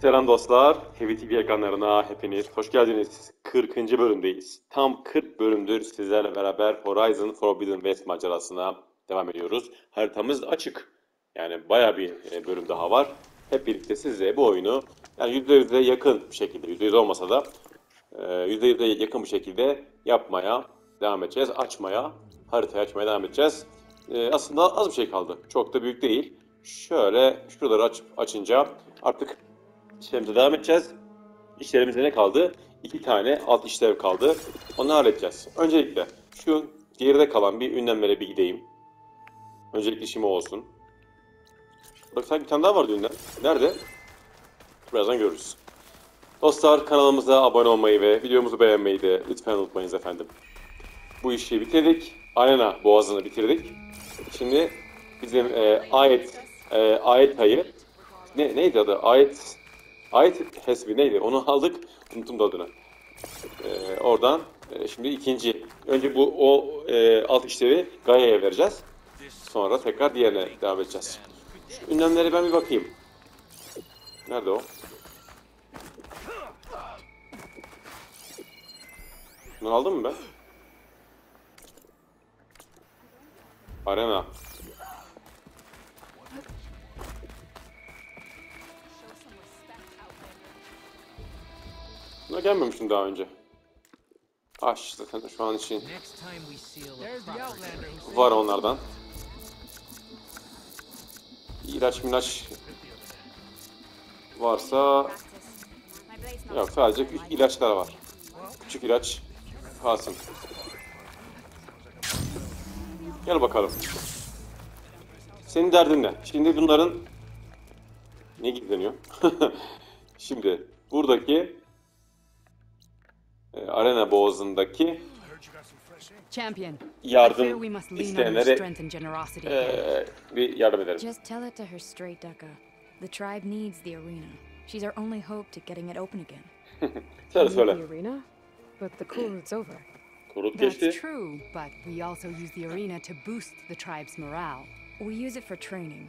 Selam dostlar, Heavy TV ekranlarına hepiniz hoş geldiniz. 40. bölümdeyiz. Tam 40 bölümdür sizlerle beraber Horizon Forbidden West macerasına devam ediyoruz. Haritamız açık. Yani bayağı bir bölüm daha var. Hep birlikte size bu oyunu yani %100'e yakın bir şekilde, %100 olmasa da %100'e yakın bir şekilde yapmaya devam edeceğiz. Haritayı açmaya devam edeceğiz. Aslında az bir şey kaldı. Çok da büyük değil. Şöyle şuraları açınca artık İşlerimize devam edeceğiz. İşlerimizde ne kaldı? 2 tane alt işlev kaldı. Onu halledeceğiz. Öncelikle şu geride kalan bir ünlemlere bir gideyim. Öncelikle işim o olsun. Bak sanki bir tane daha vardı ünlem. Nerede? Birazdan görürüz. Dostlar kanalımıza abone olmayı ve videomuzu beğenmeyi de lütfen unutmayınız efendim. Bu işi bitirdik. Arena boğazını bitirdik. Şimdi bizim ayet ayı neydi adı? Ayet hesbi neydi? Onu aldık. Unuttum da adını. Oradan şimdi önce alt işlevi Gaia'ya vereceğiz. Sonra tekrar diğerine devam edeceğiz. Şu ünlemlere ben bir bakayım. Nerede o? Bunu aldım mı ben? Arena. Buna gelmemiştim daha önce. Zaten şu an için var onlardan. İlaç varsa yok, sadece küçük ilaçlar var. Küçük ilaç kalsın. Gel bakalım. Senin derdin ne? Şimdi bunların ne gizleniyor? Şimdi buradaki arena boğazındaki yardım isteyenlere bir yardım edelim. Just tell it to her straight, Ducka. The tribe needs the arena. She's our only hope to getting it open again. Söyle. The arena? But the cool route's over. Kurut geçti. That's true, but we also use the arena to boost the tribe's morale. We use it for training.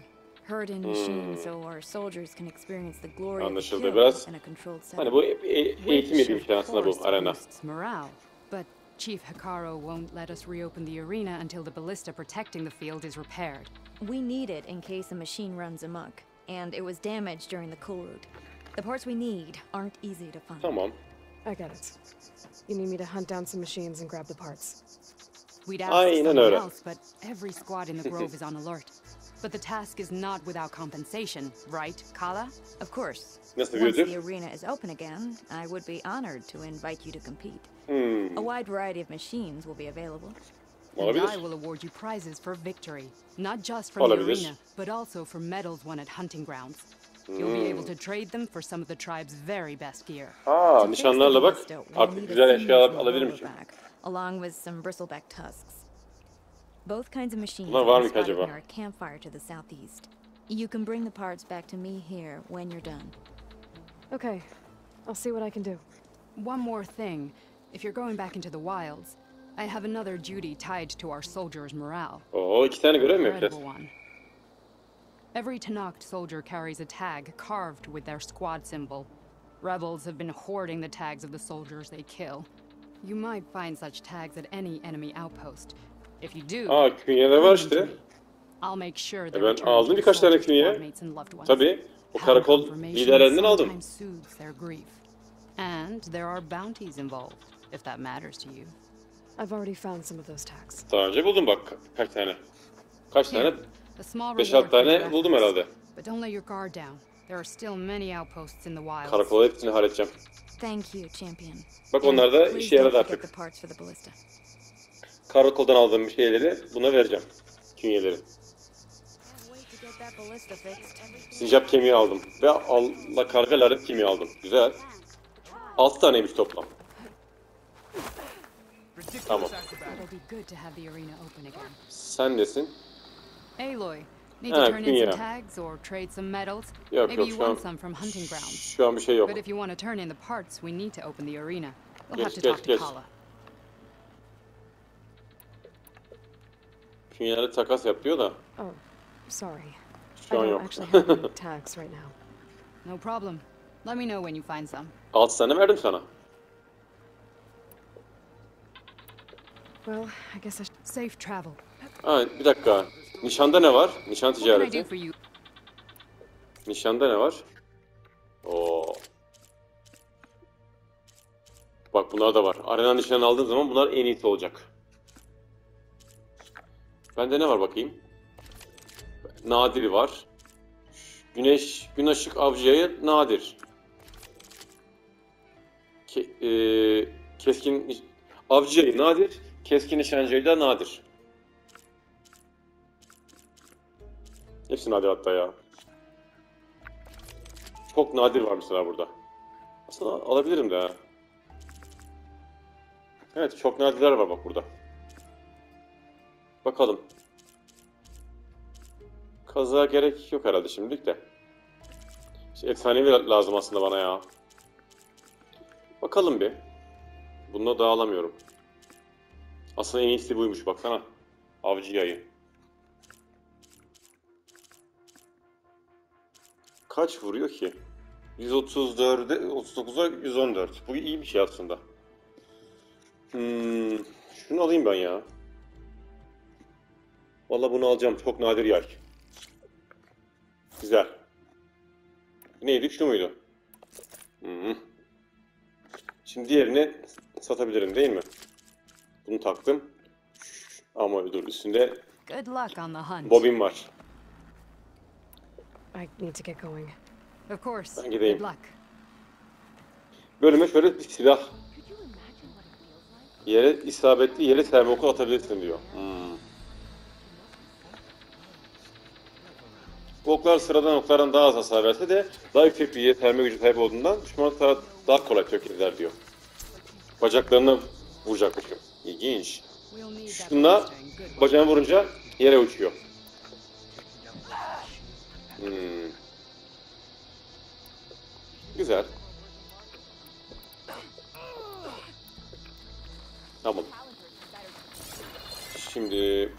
Herd in machines so our soldiers can experience the glory of the Anlaşıldı kill biraz. in a controlled Hani setting. bu eğitim yeri işte aslında bu arena. Boosts morale, but Chief Hikaru won't let us reopen the arena until the ballista protecting the field is repaired. We need it in case a machine runs amok, and it was damaged during the cool route. The parts we need aren't easy to find. Tamam. I get it. You need me to hunt down some machines and grab the parts. We'd ask Aynen someone öyle. else, but every squad in the grove is on alert. But the task is not without compensation, right, Kala? Of course. Nasıl Once bir the arena is open again, I would be honored to invite you to compete. Hmm. A wide variety of machines will be available. And Olabilir. I will award you prizes for victory, not just from the Olabilir. arena, but also for medals won at hunting grounds. You'll be able to trade them for some of the tribe's very best gear. To fix the Nişanlarla bak. ballista, we'll Artık need a güzel eşyalar sinews alabilirmişim. rollback, along with some bristleback tusks. Both kinds of machines Bunlar var are mı ki spotted acaba? near a campfire to the southeast. You can bring the parts back to me here when you're done. Okay, I'll see what I can do. One more thing. If you're going back into the wilds, I have another duty tied to our soldiers' morale. Oo, 2 tane görev mi Incredible yapacağız? one. Every Tanakh soldier carries a tag carved with their squad symbol. Rebels have been hoarding the tags of the soldiers they kill. You might find such tags at any enemy outpost. If you do, Künyeler var işte. I'll make sure Ben they're returned aldım to the birkaç tane soldiers' künye. squadmates and loved ones. Tabii. O Having karakol confirmation liderlerinden aldım. sometimes soothes their grief. And there are bounties involved, if that matters to you. I've already found some of those tags. Daha önce buldum bak kaç tane. Kaç tane? A small 5-6 reward for your tane buldum efforts. herhalde. But don't let your guard down. There are still many outposts in the wilds. Karakola hepsini halledeceğim. Thank you, champion. Bak And onlar da please işe yaradı don't forget artık. the parts for the ballista. Karakoldan aldığım şeyleri buna vereceğim. Künyeleri. Can't wait to get that ballista fixed. Sincap kemiği aldım. Ve Allah karga lanet kemiği aldım. Güzel. 6 taneymiş toplam. Tamam. It'll be good to have the arena open again. Sen nesin? Aloy, Need to Ha, turn in some künye. tags or trade some medals? Yok Maybe yok you şu an, want some from hunting grounds. şu an bir şey yok. But if you want to turn in the parts, we need to open the arena. We'll have Geç to geç talk to geç. Kala. Künyeleri takas yap diyor da Oh, sorry. I şu an don't yok. actually have any tags right now. No problem. Let me know when you find some. 6 tane verdim sana. Well, I guess I should. Safe travel. Ha, bir dakika. Nişanda ne var? Nişan What can I do ticareti. for you? Nişanda ne var? Oo. Bak bunlar da var. Arena nişanı aldığın zaman bunlar en iyisi olacak. Bende ne var bakayım? Nadiri var. Gün ışık avcı yayı nadir. Keskin avcı yayı nadir. Keskin nişancı yayı da nadir. Hepsi nadir hatta ya. Çok nadir var mesela burada. Aslında alabilirim de ha. Evet, çok nadirler var bak burada. Bakalım. Kazığa gerek yok herhalde şimdilik de. İşte efsanevi lazım aslında bana ya. Bakalım bir. Bunu da alamıyorum. Aslında en iyisi buymuş baksana. Avcı yayı. Kaç vuruyor ki? 134'e 39'a 114. Bu iyi bir şey aslında. Şunu alayım ben ya. Vallahi bunu alacağım. Çok nadir yay. Güzel. Neydi? Şu muydu? Şimdi diğerini satabilirim değil mi? Bunu taktım. Ama dur üstünde Good luck on the hunt. bobin var. I need to get going. Of course. Ben gideyim. Good luck. Bölüme şöyle bir silah. Yere isabetli yere serme oku atabilirsin diyor. Bu oklar sıradan oklardan daha az hasar verse de daha yüksek bir yere serme gücü sahip olduğundan düşmanı daha kolay tökezler diyor. Bacaklarına vuracakmışım. İlginç. We'll need that Şununla blistering good luck. bacağına vurunca yere uçuyor. Güzel. Tamam. Şimdi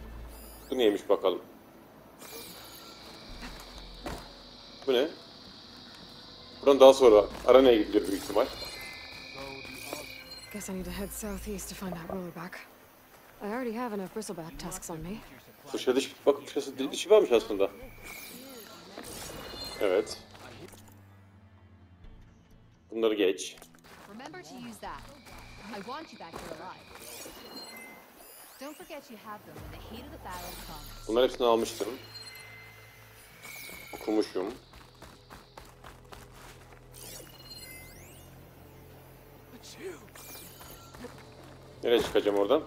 bu neymiş bakalım. Bu ne? Buradan daha sonra arenaya gidiyor büyük ihtimal. Guess I need to head southeast to find that roller back. I already have enough bristleback tusks on me. Fırça bak fırçası dişi varmış aslında. Evet. Bunları geç. Remember to use that. I want you back here alive. Don't forget you have them when the heat of the battle comes. Bunların hepsini almıştım. Okumuşum. Nereye çıkacağım oradan?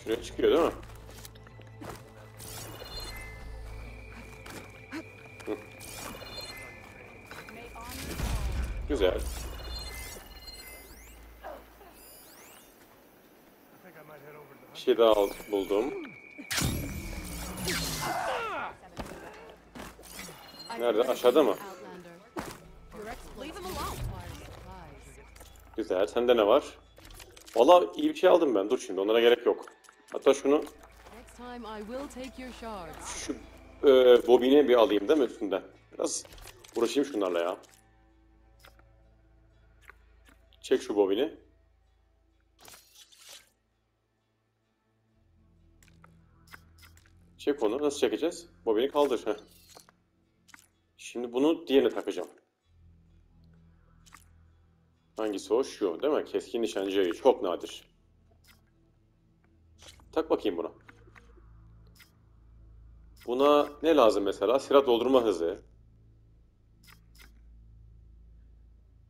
Şuraya çıkıyor değil mi? Hı. Güzel. Bir şey daha buldum. Nerede? Aşağıda mı? Leave them alone. Güzel. Sende ne var? Vallahi iyi bir şey aldım ben. Dur şimdi onlara gerek yok. Hatta şunu Next time I will take your shards. şu bobini bir alayım değil mi üstünden? Biraz uğraşayım şunlarla ya. Çek şu bobini. Çek onu. Nasıl çekeceğiz? Bobini kaldır. Heh. Şimdi bunu diğerine takacağım. Hangisi o? Şu değil mi? Keskin nişancı yayı. Çok nadir. Tak bakayım buna. Buna ne lazım mesela? Silah doldurma hızı.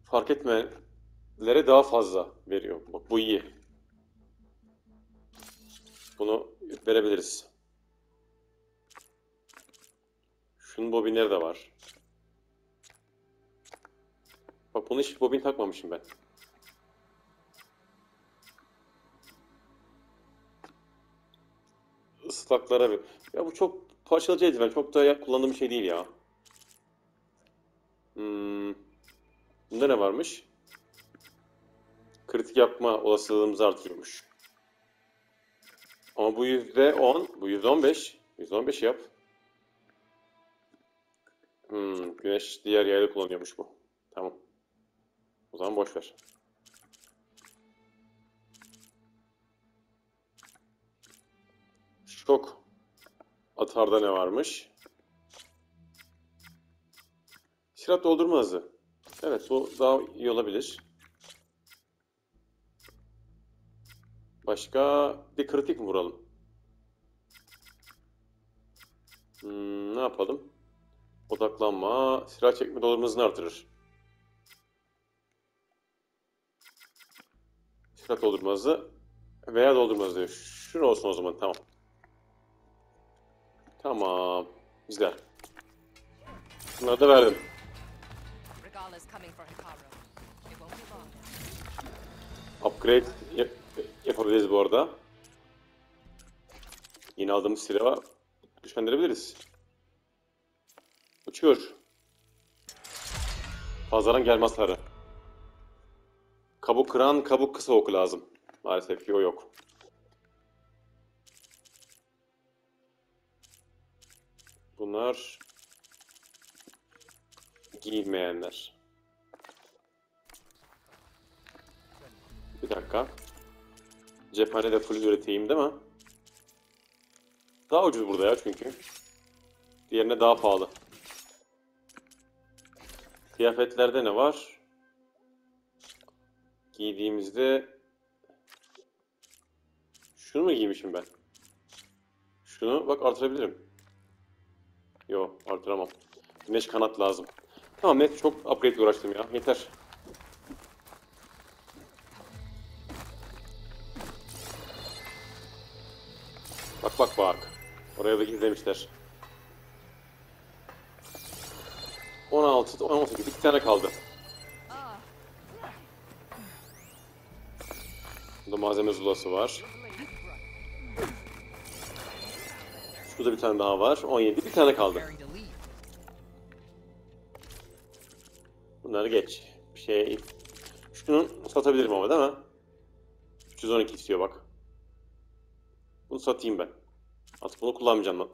Fark etmelere daha fazla veriyor. Bak bu iyi. Bunu verebiliriz. Şunun bobinleri de var. Bak bunu hiç bobin takmamışım ben. Islaklara bir. Ya bu çok Parçalayıcı eldiven çok da kullandığım bir şey değil ya. Bunda ne varmış? Kritik yapma olasılığımızı artırıyormuş. Ama bu %10, bu %15. %15 yap. Güneş diğer yerde kullanıyormuş bu. Tamam. O zaman boş ver. Şok atarda ne varmış? Silah doldurma hızı. Evet, bu daha iyi olabilir. Başka bir kritik mi vuralım? Ne yapalım? Odaklanma, silah çekme doldurma hızını artırır. Silah doldurma hızı veya doldurma hızı. Şunu olsun o zaman, tamam. Tamam, güzel. Bunları da verdim. Upgrade yapabiliriz bu arada. Yeni aldığımız silahı güçlendirebiliriz. Uçuyor. Fazladan gelmez hasarı. Kabuk kıran, kabuk kısa oku lazım. Maalesef ki o yok. Bunlar giymeyenler. Bir dakika. Cephanede full üreteyim değil mi? Daha ucuz burada ya çünkü. Diğerine daha pahalı. Kıyafetlerde ne var? Giydiğimizde şunu mu giymişim ben? Şunu bak artırabilirim. Yok, artıramam. Güneş kanat lazım. Tamam, net çok upgrade uğraştım ya. Yeter. Bak bak bak. Oraya da gizlemişler. 16, 18, 2 tane kaldı. Burada malzeme zulası var. Şurada bir tane daha var. 17, bir tane kaldı. Bunları geç. Bir şey... Şunu satabilirim ama değil mi? 312 istiyor bak. Bunu satayım ben. Artık bunu kullanmayacağım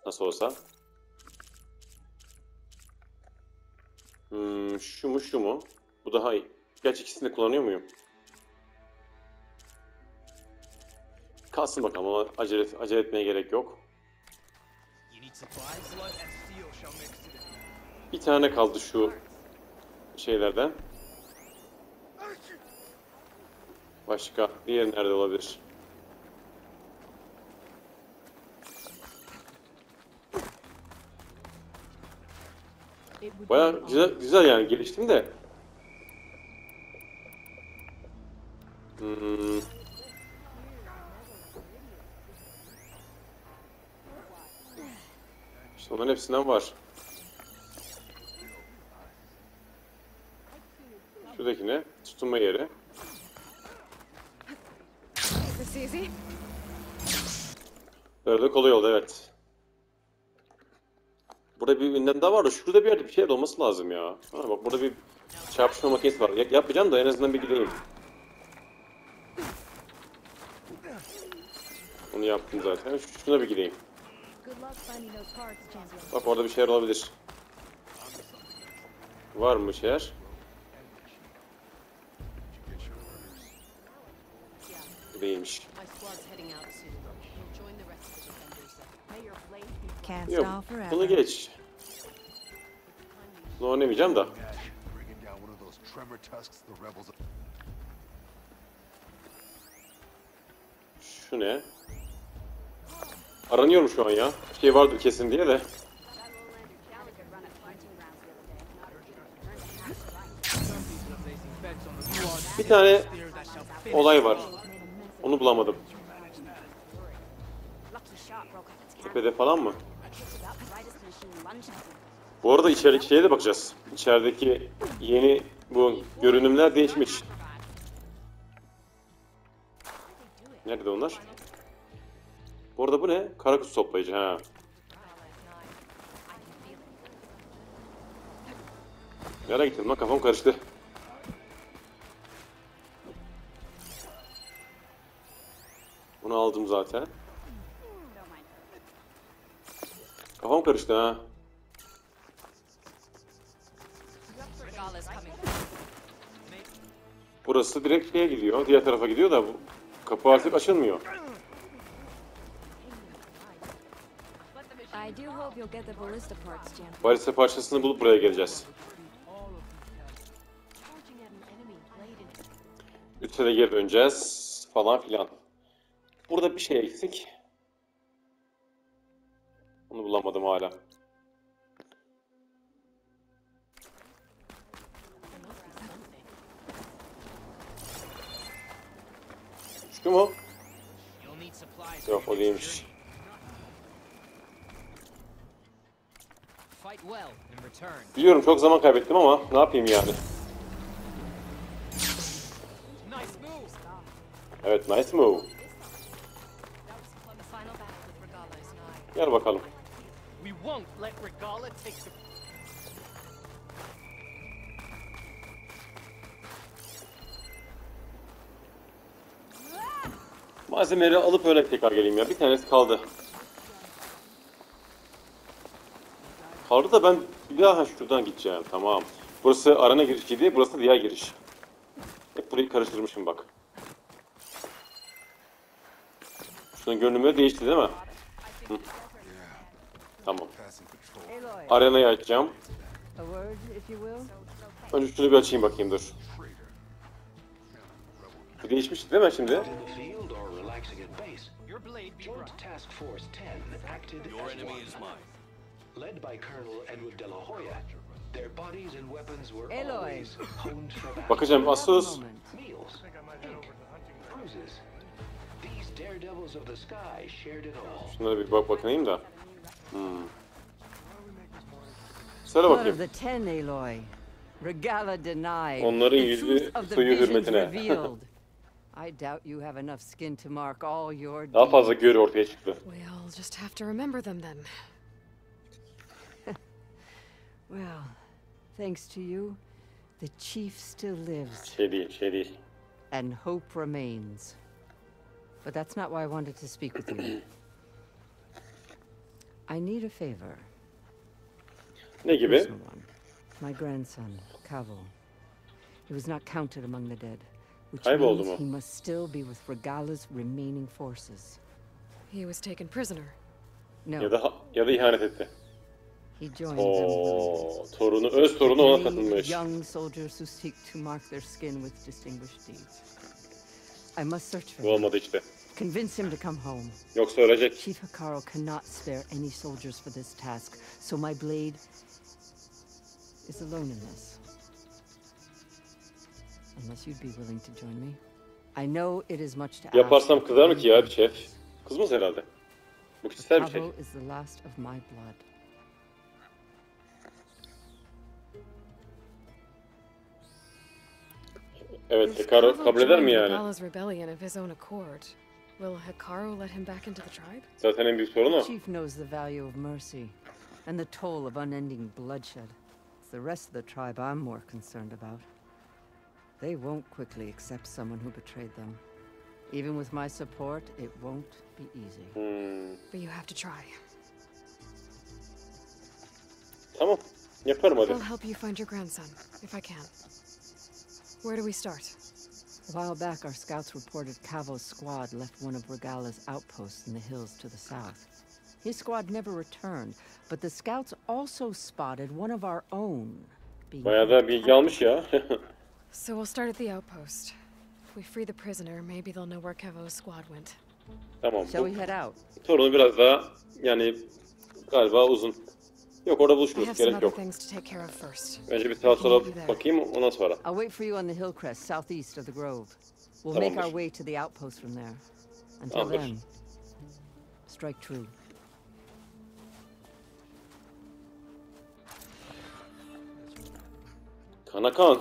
nasıl olsa. Şu mu şu mu? Bu daha iyi. Gerçi ikisini de kullanıyor muyum? Kalsın bakalım ama acele etmeye gerek yok. Bir tane kaldı şu şeylerden. Başka diğeri nerede olabilir? Baya güzel yani, geliştim de. İşte onların hepsinden var. Şuradaki ne? Tutunma yeri. Böyle kolay oldu, evet. Burada bir ünlem daha var da şurada bir yerde bir şey olması lazım ya. Ha, bak burada bir çarpışma makinesi var. Yapmayacağım da en azından bir gideyim. Onu yaptım zaten. Şuna bir gideyim. Bak orada bir şeyler olabilir. Var mı şeyler? Değilmiş. Yok, bunu geç. Bunu oynamayacağım da. Şu ne? Aranıyorum şu an ya. Bir şey vardır kesin diye de. Bir tane olay var. Onu bulamadım. Tepede falan mı? Bu arada içerideki şeye de bakacağız. İçerideki yeni bu görünümler değişmiş. Nerede onlar? Bu arada bu ne? Kara kutu toplayıcı ha. Nereye gittim lan? Kafam karıştı. Bunu aldım zaten. Kafam karıştı ha. Burası direkt şeye gidiyor. Diğer tarafa gidiyor da bu kapı artık açılmıyor. I do hope you'll get the ballista parts, Jan. Balista parçasını bulup buraya geleceğiz. Üste de geri döneceğiz falan filan. Burada bir şey eksik. Onu bulamadım hala. Şu mu? Yok, o değilmiş. Biliyorum çok zaman kaybettim ama ne yapayım yani. Evet, nice move. Gel bakalım. Malzemeleri alıp öyle tekrar geleyim ya. Bir tanesi kaldı. Kaldı da ben bir daha şuradan gideceğim. Tamam. Burası arena girişiydi. Burası diğer giriş. Hep burayı karıştırmışım bak. Şunun görünümleri değişti değil mi? Hı. Tamam. Arenayı açacağım. Önce şunu bir açayım bakayım, dur. Bu değişmiş değil mi şimdi? Bakacağım Asus. Şunlara bir bakayım da. Söyle bakayım. Onların yüzü suyu hürmetine. Daha fazla göğü ortaya çıktı. We'll just have to remember them then. Well, thanks to you, the chief still lives. Şey değil. And hope remains. But that's not why I wanted to speak with you. I need a favor. Ne gibi? Personal one. My grandson, Kavo. He was not counted among the dead, which Kayboldu means mu? he must still be with Regala's remaining forces. He was taken prisoner. No, Ya da ihanet etti. he joined them. Torunu, öz torunu ona katılmış. Young soldiers who seek to mark their skin with distinguished deeds. I must search for Bu him. olmadı işte. Convince him to come home. Yoksa ölecek. Chief Hikaru cannot spare any soldiers for this task, so my blade is alone in this. Unless you'd be willing to join me. I know it is much to ask. Yaparsam kızar mı ki ya bir şef? Kızmaz herhalde. Bu kişisel bir şey. Kavo is the last of my blood. Evet, Hikaru kabul eder mi yani? Regala's rebellion of his own accord. Will Hikaru let him back into the tribe? Zaten en büyük sorun o. Chief knows the value of mercy and the toll of unending bloodshed. It's the rest of the tribe I'm more concerned about. They won't quickly accept someone who betrayed them. Even with my support, it won't be easy. But you have to try. Tamam. Yaparım hadi. I'll help you find your grandson, if I can. Where do we start? A while back, our scouts reported Kavo's squad left one of Regala's outposts in the hills to the south. His squad never returned, but the scouts also spotted one of our own. Bayağı da bilgi almış ya. So we'll start at the outpost. If we free the prisoner, maybe they'll know where Kavo's squad went. Tamam. Shall we head out? Torunu biraz daha yani galiba uzun. Yok, orada I buluşuruz. have some Gerek other yok. things to take care of first. Önce bir sağa sola bakayım, ondan sonra. I'll wait for you on the hill crest southeast of the grove. We'll make Tamamdır. our way to the outpost from there. Until Tamamdır. then, strike true. Kana kan.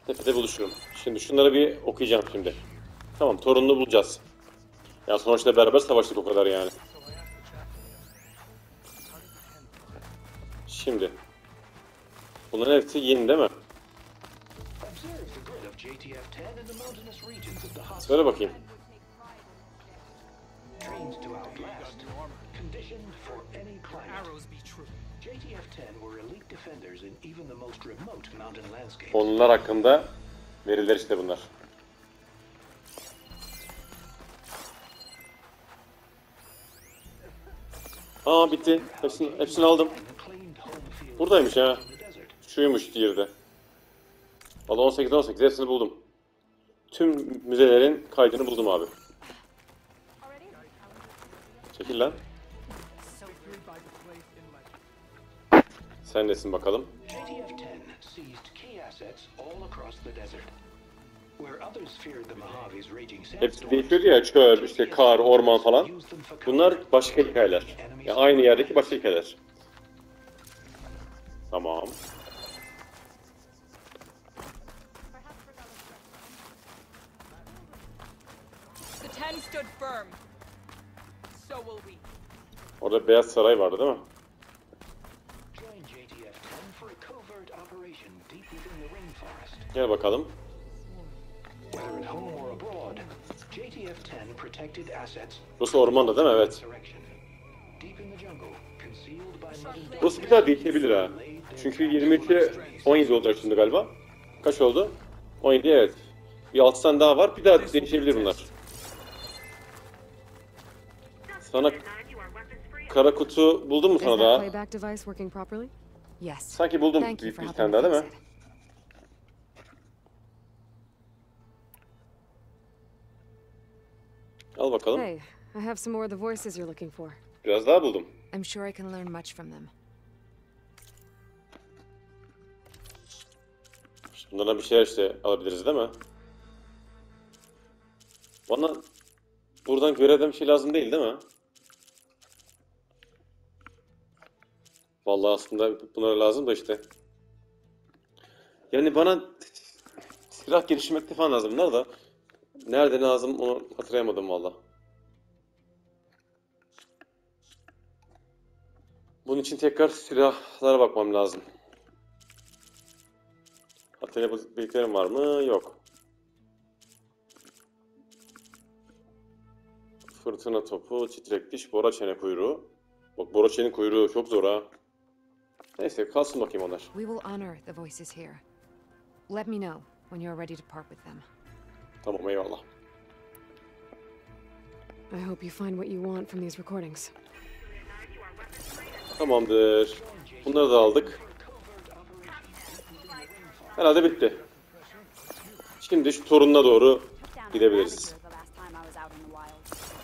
Tepede buluşurum. Şimdi şunları bir okuyacağım şimdi. Tamam, torununu bulacağız. Ya sonuçta beraber savaştık o kadar yani. Şimdi Bunların hepsi yeni değil mi? Söyle bakayım. Onlar hakkında veriler işte bunlar. Aa bitti. Hepsini aldım. Buradaymış ha. Şuymuş Diyar'da. Valla 18 hepsini buldum. Tüm müzelerin kaydını buldum abi. Çekil lan. Sen nesin bakalım? Hepsi değişiyor ya, çöl, işte kar, orman falan. Bunlar başka hikayeler. Yani aynı yerdeki başka hikayeler. Tamam. Orada Beyaz Saray vardı değil mi? Gel bakalım. Burası ormanda değil mi? Evet. Burası bir daha değişebilir ha. Çünkü 23'e 17 olacak şimdi galiba. Kaç oldu? 17 evet. Bir 6 tane daha var. Bir daha değişebilir bunlar. Sana kara kutu buldun mu sana daha? Sanki buldum bir tane daha değil mi? Al bakalım. Hey, I have some more of the voices you're looking for. Biraz daha buldum. I'm sure I can learn much from them. Bunlardan bir şeyler işte alabiliriz değil mi? Bana buradan görevden bir şey lazım değil mi? Vallahi aslında bunlar lazım da işte. Yani bana silah geliştirmekte falan lazım bunlar da. Nerede lazım onu hatırlayamadım vallahi. Bunun için tekrar silahlara bakmam lazım. Atölye bilgilerim var mı? Yok. Fırtına topu, titrek diş, bora çene kuyruğu. Bak bora çenenin kuyruğu çok zor ha. Neyse kalsın bakayım onlar. We will honor the voices here. Let me know when you're ready to part with them. Tamam eyvallah. I hope you find what you want from these recordings. Tamamdır. Bunları da aldık. Herhalde bitti. Şimdi şu torununa doğru gidebiliriz.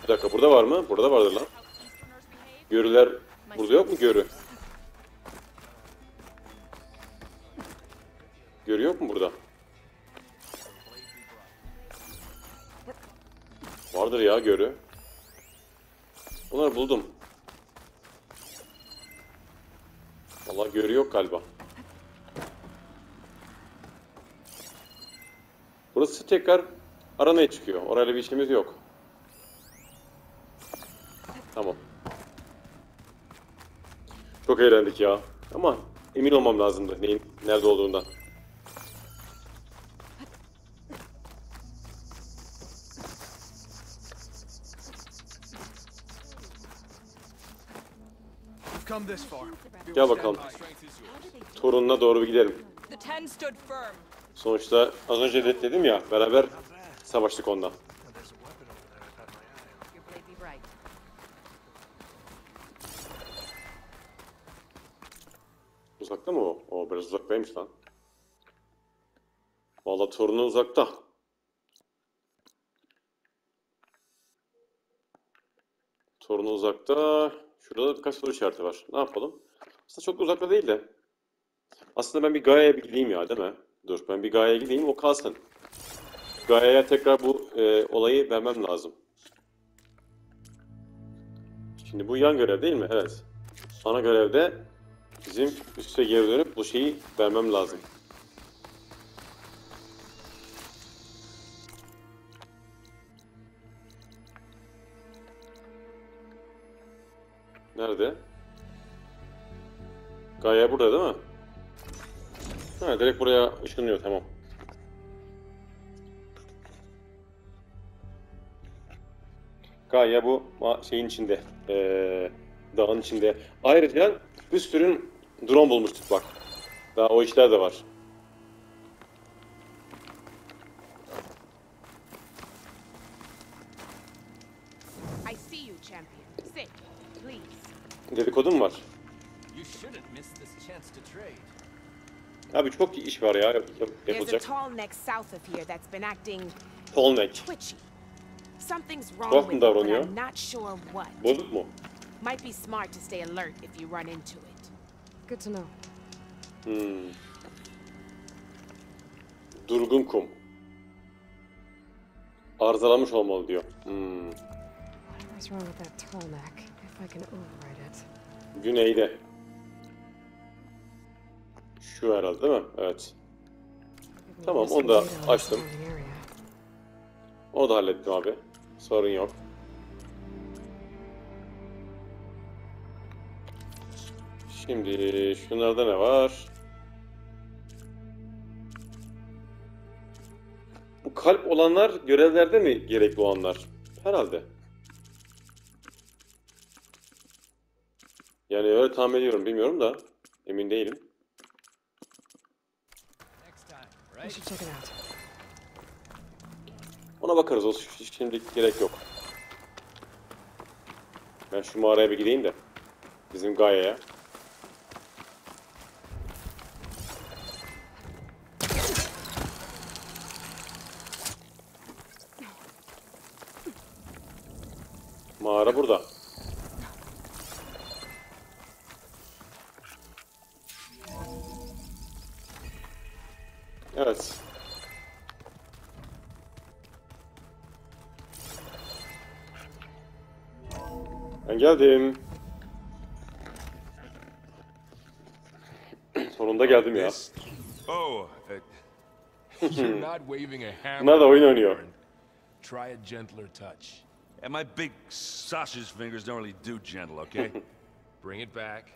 Bir dakika burada var mı? Burada vardır lan. Görüler burada yok mu görü? Görü yok mu burada? Vardır ya görü. Bunları buldum. Vallahi görü yok galiba. Burası tekrar aranaya çıkıyor. Orayla bir işimiz yok. Tamam. Çok eğlendik ya. Ama emin olmam lazımdı neyin nerede olduğundan. Gel bakalım. Torununa doğru bir gidelim. Sonuçta az önce dedim ya, beraber savaştık ondan. Uzakta mı o? O biraz uzaktaymış lan. Vallahi torunu uzakta. Torunu uzakta. Şurada birkaç soru işareti var. Ne yapalım? Aslında çok uzakta değil de. Aslında ben bir Gaia'ya bir gideyim ya değil mi? Dur ben bir Gaia'ya gideyim o kalsın. Gaia'ya tekrar bu olayı vermem lazım. Şimdi bu yan görev değil mi? Evet. Ana görevde bizim üste geri dönüp bu şeyi vermem lazım. Nerede? Gaia burada değil mi? Ha, direkt buraya ışınlıyor, tamam. Gaye bu şeyin içinde, dağın içinde. Ayrıca bir sürü drone bulmuştuk bak. Daha o işler de var. I see you, champion. Sit, please. Dedikodu mu var? You shouldn't miss this chance to trade. Abi çok iş var ya There's a yapılacak. tall neck south of here that's been acting Tall neck. twitchy. Something's wrong Tuhaf mı with it, but davranıyor? I'm not sure what. Bozuk mu? Might be smart to stay alert if you run into it. Good to know. Durgun kum. Arızalanmış olmalı diyor. Whatever's wrong with that tall neck, if I can override it. Güneyde. Şu herhalde değil mi? Evet. Tamam, onu da açtım. Onu da hallettim abi. Sorun yok. Şimdi şunlarda ne var? Bu kalp olanlar görevlerde mi gerekli olanlar? Herhalde. Yani öyle tahmin ediyorum, bilmiyorum da emin değilim. I should check it out. Ona bakarız, o şimdilik gerek yok. Ben şu mağaraya bir gideyim de bizim Gaia'ya. Mağara burada. Evet. Ben geldim. Sonunda geldim ya. Oh, you're not waving a hammer. Bunlar da oyun oynuyor. Try a gentler touch. And my big sausage fingers don't really do gentle, okay? Bring it back.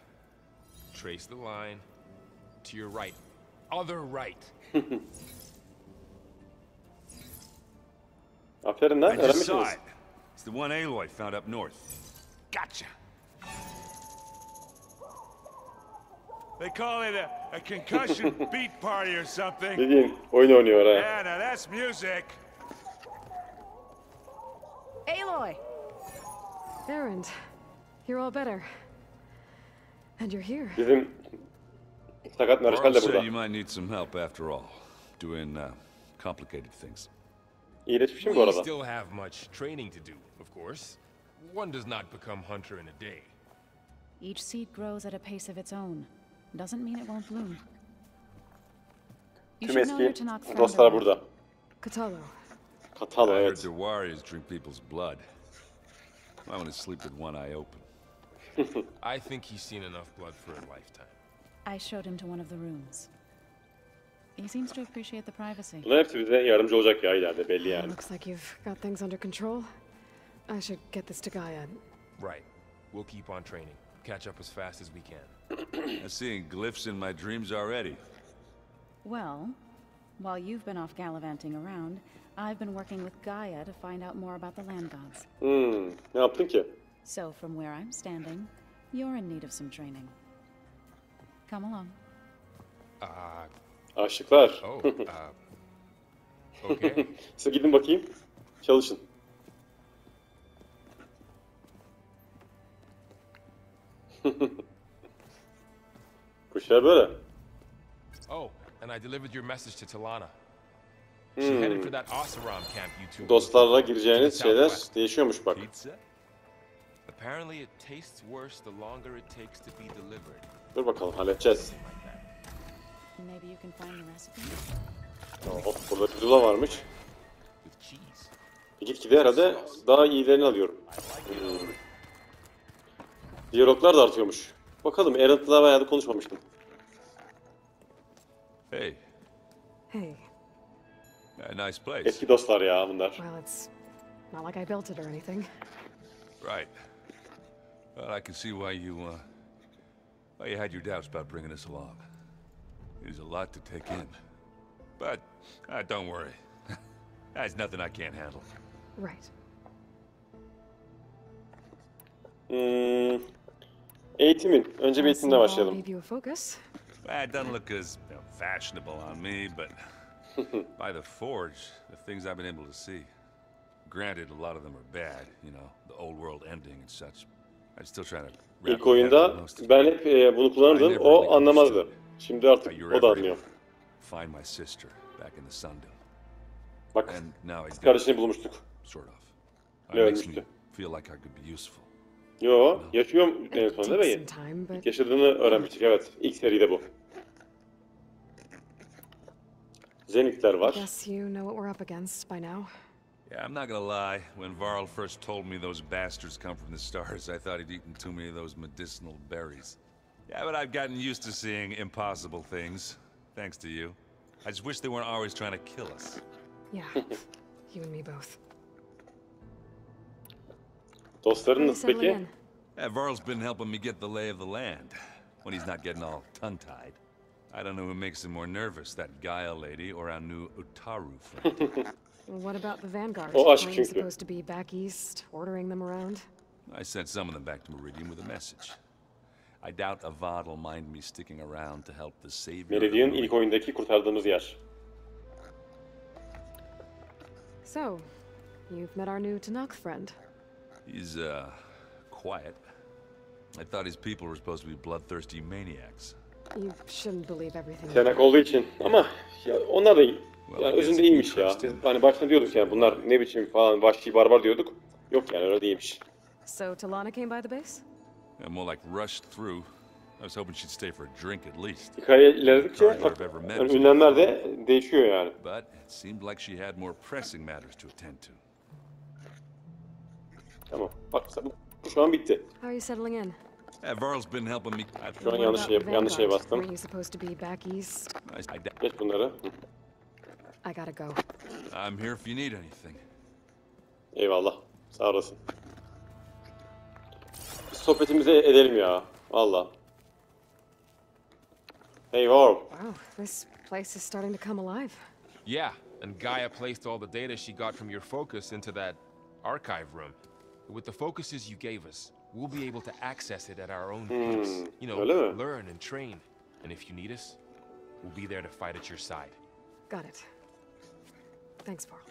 Trace the line to your right. Other right. Aferin lan, I just saw öğrenmişsiniz. it. It's the one Aloy found up north. Gotcha. They call it a concussion beat party or something. Dediğin oyun oynuyor ha. Yeah, now that's music. Aloy! Errand, you're all better. And you're here. Bizim sakat Narışkal Carl da said burada. you might need some help after all, doing complicated things. İyileşmişim bu We arada. still have much training to do, of course. One does not become hunter in a day. Each seed grows at a pace of its own. Doesn't mean it won't bloom. You Tüm should know your eski Tanakh friend dostlar Aloy. burada. Katalo. Katal, I heard evet. the warriors drink people's blood. I want to sleep with one eye open. I think he's seen enough blood for a lifetime. I showed him to one of the rooms. He seems to appreciate the privacy. Bunlar hepsi bize yardımcı olacak ya ileride, belli yani. Looks like you've got things under control. I should get this to Gaia. Right. We'll keep on training. Catch up as fast as we can. I'm seeing glyphs in my dreams already. Well, while you've been off gallivanting around, I've been working with Gaia to find out more about the land gods. Ne yaptın ki? So from where I'm standing, you're in need of some training. Come along. Aşıklar. Oh, okay. Siz gidin bakayım. Çalışın. Kuşlar böyle. Oh, and I delivered your message to Talana. She headed for that Oseram camp you two. Dostlarla gireceğiniz şeyler değişiyormuş bak. Pizza? Apparently it tastes worse the longer it takes to be delivered. Dur bakalım, halledeceğiz. Maybe you can find the recipe? Oh, burada bir zula varmış. With cheese. Gitgide herhalde daha iyilerini alıyorum. Diyaloglar da artıyormuş. Bakalım, Erent'la bayağı da konuşmamıştım. Hey, Hey, nice place. Eski dostlar ya bunlar. well, it's not like I built it or anything. Right. Well, I can see why you had your doubts about bringing us along. is a lot to take in. But don't worry. There's nothing I can't handle. Right. Eğitimin. Önce bir eğitimle başlayalım. Gave you a focus. It doesn't look as fashionable on me, but by the forge, the things I've been able to see. Granted, a lot of them are bad, you know, the old world ending and such. I'm still trying to İlk oyunda ben hep bunu kullanırdım, o anlamazdı. Şimdi artık o da anlıyor. Find my sister back in the Sundom. Bak, kardeşini bulmuştuk. Sort of. Ne ölmüştü. Feel like I could be useful. Yo, yaşıyor en sonunda değil mi? Yaşadığını öğrenmiştik, evet. İlk seride bu. Zenitler var. Guess you know what we're up against by now. Yeah, I'm not gonna lie. When Varl first told me those bastards come from the stars, I thought he'd eaten too many of those medicinal berries. Yeah, but I've gotten used to seeing impossible things, thanks to you. I just wish they weren't always trying to kill us. Yeah, you and me both. Dostların nasıl peki? Yeah, Varl's been helping me get the lay of the land, when he's not getting all tongue-tied. I don't know who makes him more nervous, that Gaia lady or our new Utaru friend. What about the Vanguard? O aşk Aren't you çünkü. supposed to be back east, ordering them around? I sent some of them back to Meridian with a message. I doubt Avad will mind me sticking around to help the savior. Meridian ilk oyundaki kurtardığımız yer. So, you've met our new Tanakh friend. He's, quiet. I thought his people were supposed to be bloodthirsty maniacs. You shouldn't believe everything. Tenak olduğu için ama ya onlar da yani özünde iyiymiş ya. Biz hani başta diyorduk yani bunlar ne biçim falan vahşi barbar diyorduk. Yok yani öyle değilmiş. So Talana came by the base? Yeah, more like rushed through. I was hoping she'd stay for a drink at least. Hikaye ilerledikçe bak, yani ünlemler de değişiyor yani. But it seemed like she had more pressing matters to attend to. Tamam. Bak şu an bitti. How are you settling in? Varl's been helping me. Şu an yanlış şey bastım. Weren't you supposed to be back east? Geç bunları. I gotta go. I'm here if you need anything. Eyvallah. Sağ olasın. Biz sohbetimizi edelim ya. Valla. Hey Warp. Wow, this place is starting to come alive. Yeah, and Gaia placed all the data she got from your focus into that archive room. With the focuses you gave us, we'll be able to access it at our own pace. You know, learn and train. And if you need us, we'll be there to fight at your side. Got it. Thanks, Varl.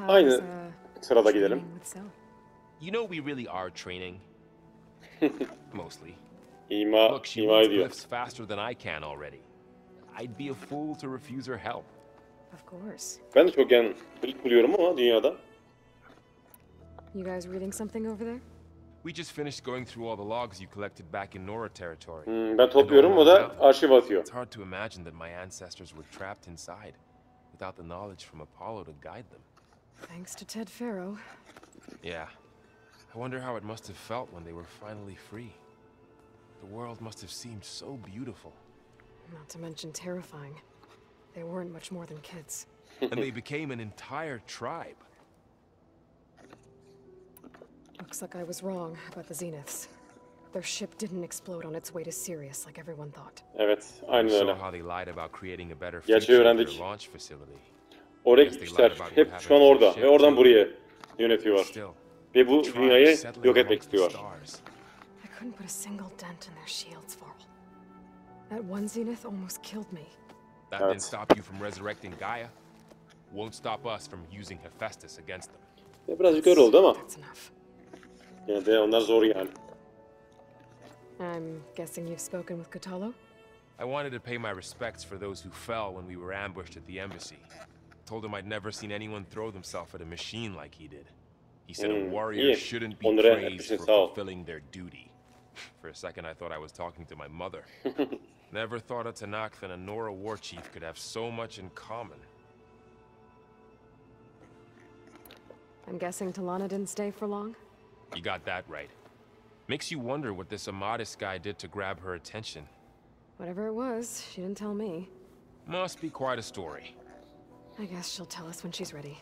Aynı sırada gidelim. You know we really are training. Mostly. Look, she moves glyphs faster than I can already. I'd be a fool to refuse her help. Of course. Ben de çok yani buluyorum ama dünyada. You guys reading something over there? We just finished going through all the logs you collected back in Nora territory. Ben topluyorum, o da arşiv atıyor. It's hard to imagine that my ancestors were trapped inside, without the knowledge from Apollo to guide them. Thanks to Ted Faro. Yeah. I wonder how it must have felt when they were finally free. The world must have seemed so beautiful. Not to mention terrifying. They weren't much more than kids. And they became an entire tribe. Looks like I was wrong about the Zeniths. Their ship didn't explode on its way to Sirius like everyone thought. Evet, aynen öyle. How they lied about creating a better Gerçeği öğrendik. launch facility. Oraya gitmişler. Hep şu an orada ve oradan buraya yönetiyorlar. Ve bu dünyayı yok etmek istiyor. I couldn't put a single dent in their shields, Varl. That one Zenith almost killed me. That didn't stop you from resurrecting Gaia. Won't stop us from using Hephaestus against them. Birazcık öyle oldu ama. Yine de onlar zor yani. I'm guessing you've spoken with Katalo? I wanted to pay my respects for those who fell when we were ambushed at the embassy. Told him I'd never seen anyone throw themselves at a machine like he did. He said a warrior shouldn't be praised for fulfilling their duty. For a second I thought I was talking to my mother. Never thought a Tanakh and a Nora war chief could have so much in common. I'm guessing Talana didn't stay for long? You got that right. Makes you wonder what this Amadis guy did to grab her attention. Whatever it was, she didn't tell me. Must be quite a story. I guess she'll tell us when she's ready.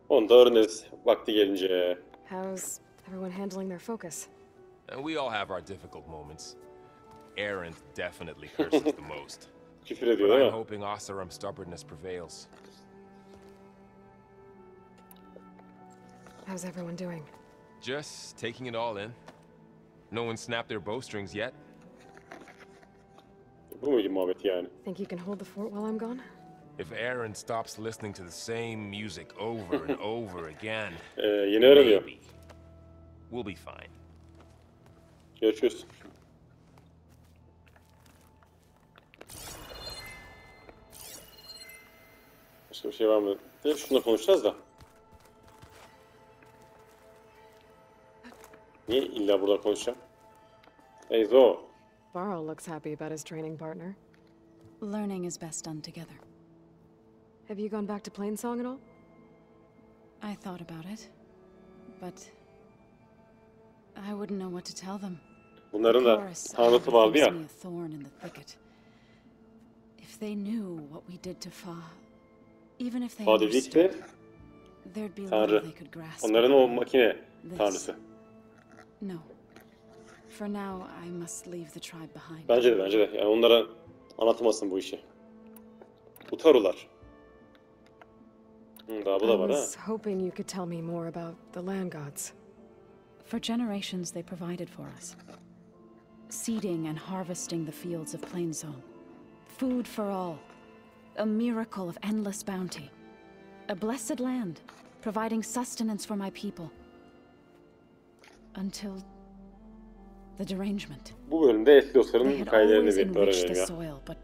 Onu da öğreniriz vakti gelince. How's everyone handling their focus? And we all have our difficult moments. Errant definitely curses the most. Küfür ediyor But değil I'm mi? hoping Oseram's stubbornness prevails. How's everyone doing? Just taking it all in. No one snapped their bowstrings yet. Bu muydu muhabbet yani? Think you can hold the fort while I'm gone? If Aaron stops listening to the same music over and over again, Yeni öğreniyor. maybe we'll be fine. Görüşürüz. Başka bir şey var mı? Şunu konuşacağız da. Niye illa burada konuşacağım? Hey Zo. Varl looks happy about his training partner. Learning is best done together. Have you gone back to Plainsong at all? I thought about it, but I wouldn't know what to tell them. Bunların da tanrısı vardı ya. Me a thorn in the thicket. If they knew what we did to Fa, even if they Fa dedikleri there'd be little tanrı. they could grasp. Onların o makine tanrısı. No. For now, I must leave the tribe behind. Bence de. Yani onlara anlatmasın bu işi. Utarular. Daha bu da var ha. I was hoping you could tell me more about the land gods. For generations, they provided for us. Seeding and harvesting the fields of Plainsong. Food for all. A miracle of endless bounty. A blessed land, providing sustenance for my people. Until the derangement. Bu bölümde eski dostların They had hikayelerini always bir enriched the öğrenelim ya. soil, but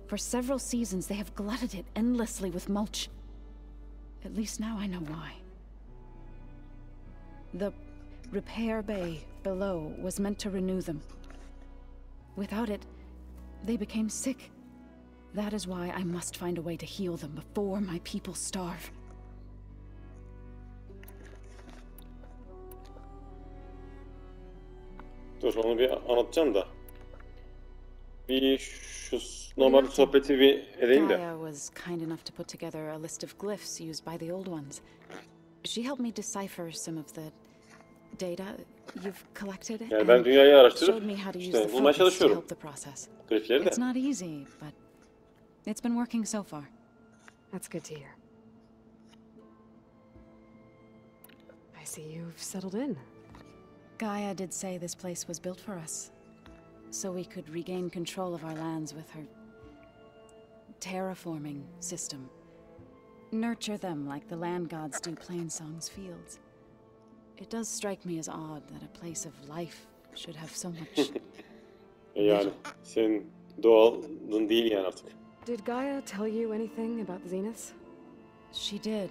for several seasons they have glutted it endlessly with mulch. At least now I know why. The repair bay below was meant to renew them. Without it, they became sick. That is why I must find a way to heal them before my people starve. Dur onu bir anlatacağım da. Bir şu normal sohbeti bir edeyim de. Gaia was kind enough to put together a list of glyphs used by the old ones. She helped me decipher some of the data you've collected. Yani ben dünyayı araştırıp showed me how to use işte the bulmaya focus to çalışıyorum. help the process. Grifleri de. It's not easy, but it's been working so far. That's good to hear. I see you've settled in. Gaia did say this place was built for us, so we could regain control of our lands with her terraforming system. Nurture them like the land gods do Plainsong's fields. It does strike me as odd that a place of life should have so much. Yani senin doğalın değil yani artık. Did Gaia tell you anything about the Zeniths? She did,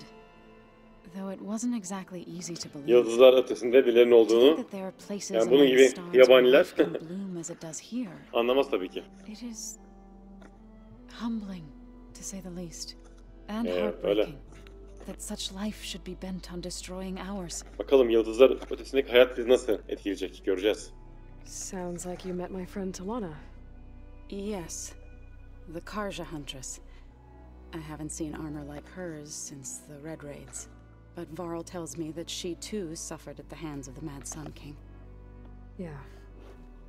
though it wasn't exactly easy to believe. Yıldızlar ötesinde birilerinin To think olduğunu that there are places yani among bunun the gibi stars where yabaniler life can bloom as it does here. anlamaz tabii ki. It is humbling, to say the least, and öyle. heartbreaking that such life should be bent on destroying ours. Bakalım yıldızlar ötesindeki hayat bizi nasıl etkileyecek göreceğiz. Sounds like you met my friend Talana. Yes, the Karja Huntress. I haven't seen armor like hers since the Red Raids, but Varl tells me that she too suffered at the hands of the Mad Sun King. Yeah.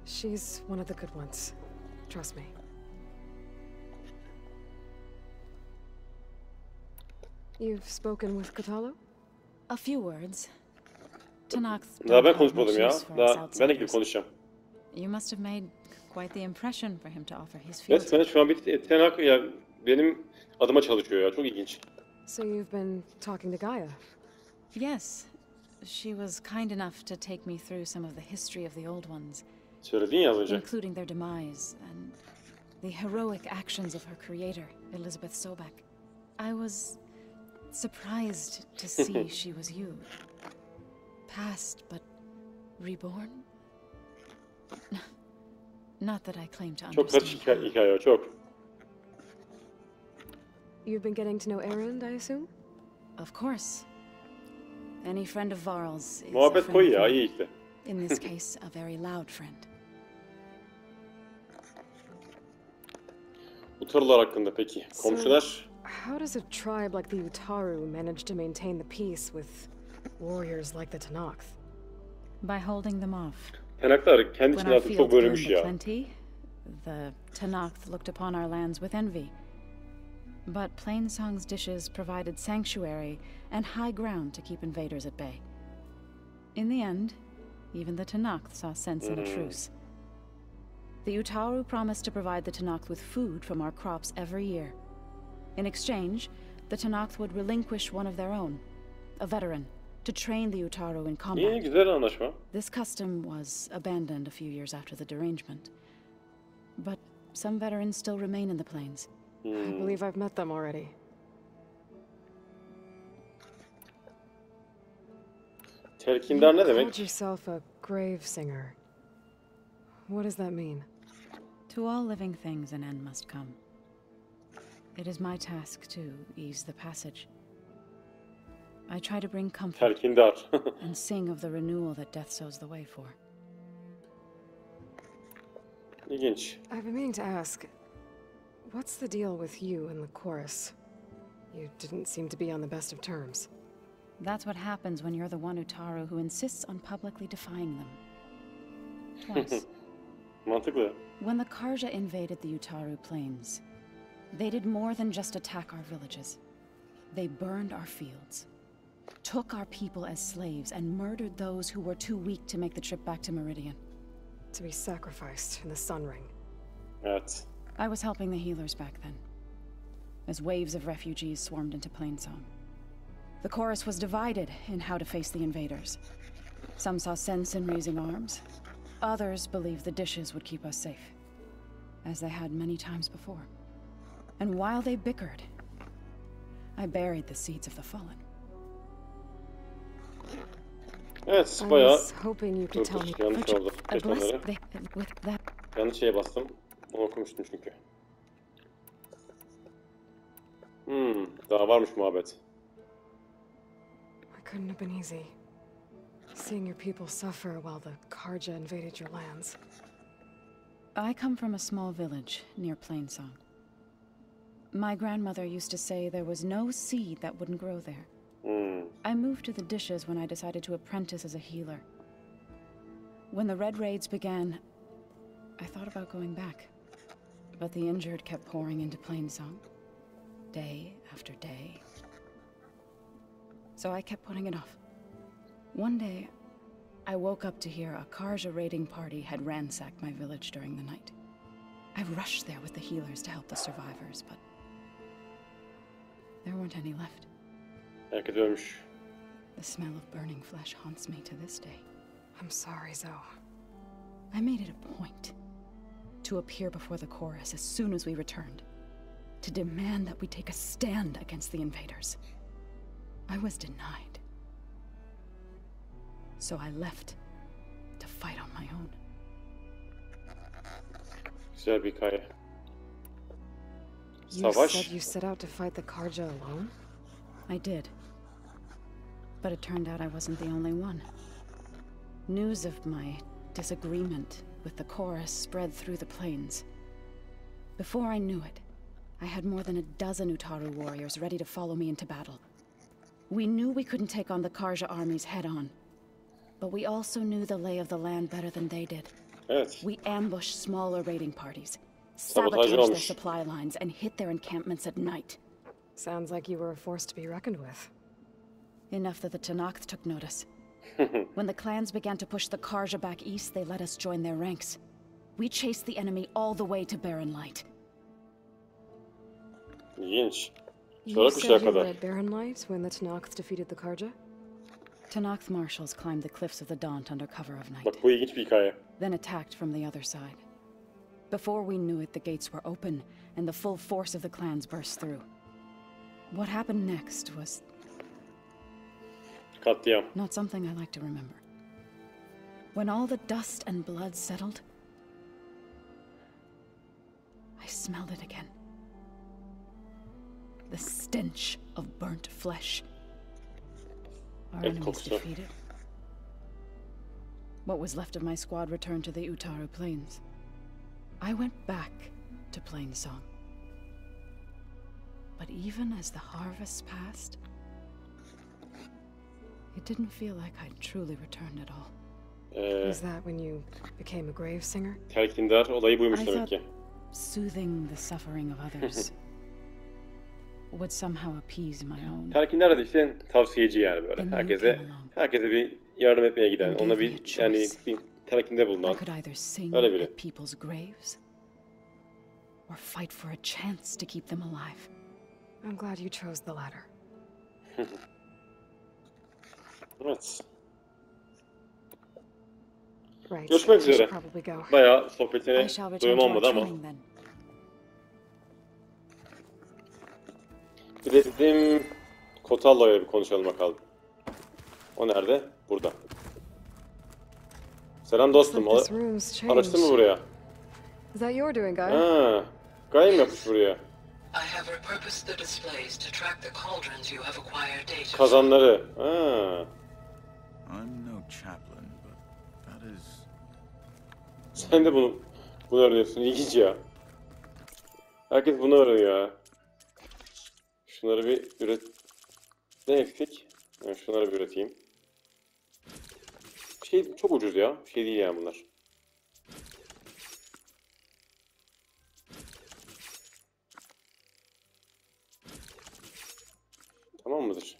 She's one of the good ones. Trust me. You've spoken with Katalo? A few words. Tanakh Daha ben don't have much konuşmadım ya. use for us Daha ben de gidip outsiders. konuşacağım. You must have made quite the impression for him to offer his field. Resmen şu an bir tenak ya benim adıma çalışıyor ya. Çok ilginç. So you've been talking to Gaia? Yes. She was kind enough to take me through some of the history of the old ones, Söyledin ya az önce. including their demise and the heroic actions of her creator, Elizabeth Sobek. I was surprised to see she was you. Past, but reborn? Not that I claim to Çok karışık understand. hikaye o çok. You've been getting to know Erend, I assume? Of course. Any friend of Varl's is a Muhabbet friend koy of ya mine. iyi işte. In this case, a very loud friend. Utarular hakkında peki. Komşular How does a tribe like the Utaru manage to maintain the peace with warriors like the Tanakh? By holding them off. Kaynaklar kendi When içinde our artık çok fields bölünmüş bloomed ya. plenty, the Tenakth looked upon our lands with envy. But Plainsong's dishes provided sanctuary and high ground to keep invaders at bay. In the end, even the Tenakth saw sense in a truce. The Utaru promised to provide the Tenakth with food from our crops every year. In exchange, the Tenakth would relinquish one of their own, a veteran, to train the Utaru in combat. İyi, güzel anlaşma. This custom was abandoned a few years after the derangement. But some veterans still remain in the plains. I believe I've met them already. Telkindar ne You demek? called yourself a grave singer. What does that mean? To all living things an end must come. It is my task to ease the passage. I try to bring comfort Telkindar. and sing of the renewal that death sows the way for. İlginç. I've been meaning to ask, what's the deal with you and the chorus? You didn't seem to be on the best of terms. That's what happens when you're the one Utaru who insists on publicly defying them. Twice. Mantıklı. When the Karja invaded the Utaru plains, they did more than just attack our villages. They burned our fields, took our people as slaves, and murdered those who were too weak to make the trip back to Meridian. To be sacrificed in the Sun Ring. Evet. I was helping the healers back then, as waves of refugees swarmed into Plainsong. The chorus was divided in how to face the invaders. Some saw sense in raising arms. Others believed the dishes would keep us safe, as they had many times before. And while they bickered, I buried the seeds of the fallen. Evet, I bayağı was hoping you could tell me. yanlış oldu. I blessed Geçenleri. with that. Yanlış şeye bastım. Onu okumuştum çünkü. Daha varmış muhabbet. It couldn't have been easy. Seeing your people suffer while the Karja invaded your lands. I come from a small village near Plainsong. My grandmother used to say there was no seed that wouldn't grow there. I moved to the dishes when I decided to apprentice as a healer. When the Red Raids began, I thought about going back. But the injured kept pouring into Plainsong, day after day. So I kept putting it off. One day, I woke up to hear a Karja raiding party had ransacked my village during the night. I rushed there with the healers to help the survivors, but there weren't any left. Herkes ölmüş. The smell of burning flesh haunts me to this day. I'm sorry, Zoe. I made it a point to appear before the chorus as soon as we returned, to demand that we take a stand against the invaders. I was denied. So I left to fight on my own. Güzel bir hikaye. You Savaş. said you set out to fight the Karja alone? I did. But it turned out I wasn't the only one. News of my disagreement with the chorus spread through the plains. Before I knew it, I had more than a dozen Utaru warriors ready to follow me into battle. We knew we couldn't take on the Karja armies head-on, but we also knew the lay of the land better than they did. Evet. We ambushed smaller raiding parties, Sabotaj sabotaged their olmuş. supply lines, and hit their encampments at night. Sounds like you were a force to be reckoned with. Enough that the Tenakth took notice. When the clans began to push the Karja back east, they let us join their ranks. We chased the enemy all the way to Barren Light. İlginç. You Sonra said kuşlara you were kadar. at Barren Light when the Tenakth defeated the Karja? Tenakth marshals climbed the cliffs of the Daunt under cover of night, Bak bu ilginç bir hikaye. then attacked from the other side. Before we knew it, the gates were open, and the full force of the clans burst through. What happened next was Katliam. not something I like to remember. When all the dust and blood settled, I smelled it again. The stench of burnt flesh. Our Et enemies kokusu. defeated. What was left of my squad returned to the Utaru Plains. I went back to Plainsong. But even as the harvest passed, it didn't feel like I'd truly returned at all. Is that when you became a grave singer? Telkindar olayı buymuş I demek thought ki. soothing the suffering of others would somehow appease my own. Telkindar da işte tavsiyeci yani böyle. Herkese bir yardım etmeye giden, ona bir yani bir telkinde I bulunan. could either sing Öyle biri. at people's graves or fight for a chance to keep them alive. I'm glad you chose the latter. Evet. Right. Görüşmek I should üzere. probably go. Bayağı sohbetine I shall return doyum to our olmadı ama. training then. Bir de bizim Kotallo'ya bir konuşalım bakalım. O nerede? Burada. Selam dostum. Looks like this room's changed. Araştın mı buraya? Is that your doing, guy? Ha, Gaye mi yapmış buraya? I have repurposed the displays to track the cauldrons you have acquired data from. Kazanları. Ha. I'm no chaplain, but that is... Sen de bunu öğreniyorsun. İlginç ya. Herkes bunu öğreniyor ha. Şunları bir üret... Ne eksik? Yani şunları bir üreteyim. Şey çok ucuz ya. Bir şey değil yani bunlar. Tamam mıdır?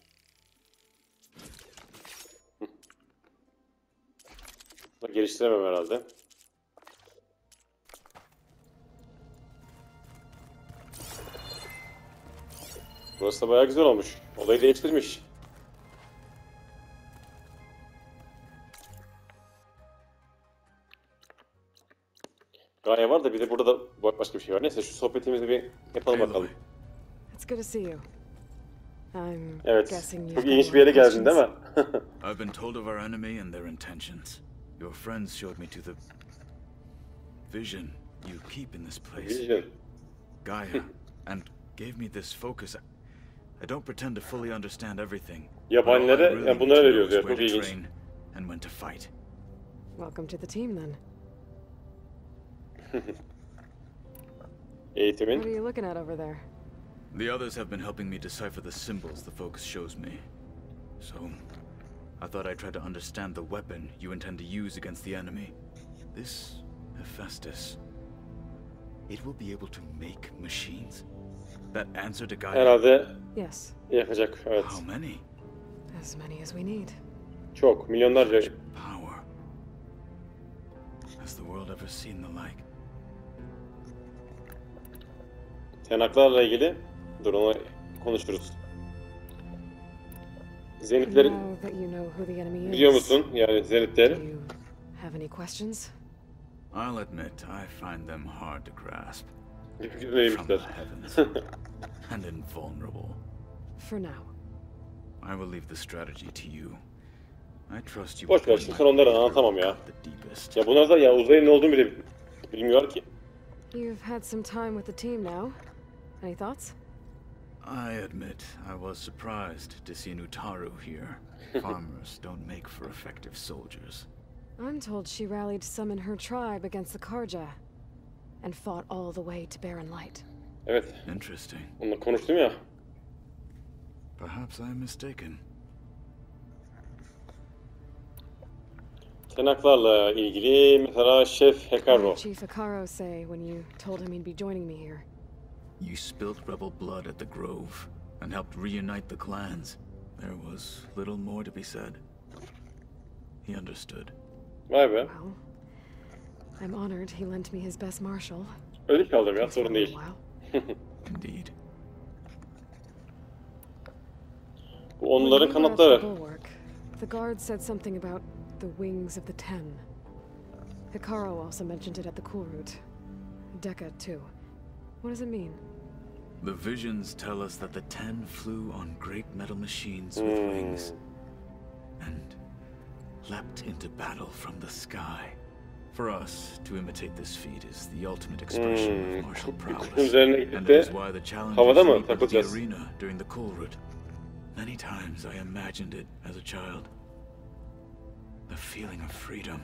Geliştiremem herhalde. Burası da bayağı güzel olmuş. Olayı değiştirmiş. Gaye var da bir de burada da başka bir şey var. Neyse şu sohbetimizi bir yapalım bakalım. It's good to see you. I'm Evet. guessing you've Çok got ilginç bir more yere geldin değil questions. mi? I've been told of our enemy and their intentions. Your friends showed me to the vision you keep in this place, Vision. Gaia, and gave me this focus. I don't pretend to fully understand everything. Yabanilere All I really yani bunlara need to veriyoruz ya. know is Çok where to ilginç. train and when to fight. Welcome to the team, then. What Eğitimin. are you looking at over there? The others have been helping me decipher the symbols the focus shows me. So, I thought I'd try to understand the weapon you intend to use against the enemy. This Hephaestus, it will be able to make machines that answer to Gaia. Herhalde Yes, yakacak. Evet. How many? as many as we need. Çok. Milyonlarca. Power. Has the world ever seen the like? Tırnaklarla ilgili. Dur onu konuşuruz. Zenitleri Now that you know who the enemy is, biliyor musun? Yani do zenitleri. you have any questions? I'll admit I find them hard to grasp. From the Neymişler? heavens and invulnerable. For now. I will leave the strategy to you. I trust you. Boş ver, şimdi sen onları anlatamam ya. The deepest. Ya bunlar da ya uzayın ne olduğunu bile bilmiyor ki. You've had some time with the team now. Any thoughts? I admit I was surprised to see Nutaru here. Farmers don't make for effective soldiers. I'm told she rallied some in her tribe against the Karja and fought all the way to Barren Light. Evet. Interesting. Onunla konuştum ya. Perhaps I'm mistaken. Tırnaklarla ilgili mesela Şef What Hekaro. did Chief Hikaro say when you told him he'd be joining me here? You spilled rebel blood at the Grove and helped reunite the clans. There was little more to be said. He understood. Vay be. Well, I'm honored he lent me his best marshal. Öyle kaldım ya, Thanks for sorun a değil. while. Indeed. Bu onların When we were at the kanatları. bulwark, the guard said something about the wings of the Ten. Hikaro also mentioned it at the cool route. Dekka, too. What does it mean? The visions tell us that the Ten flew on great metal machines with wings and leapt into battle from the sky. For us, to imitate this feat is the ultimate expression of martial prowess. Üzerine gidip And de it is why the havada challenges mı leap into the takılacağız? arena during the cool route. Many times I imagined it as a child. The feeling of freedom.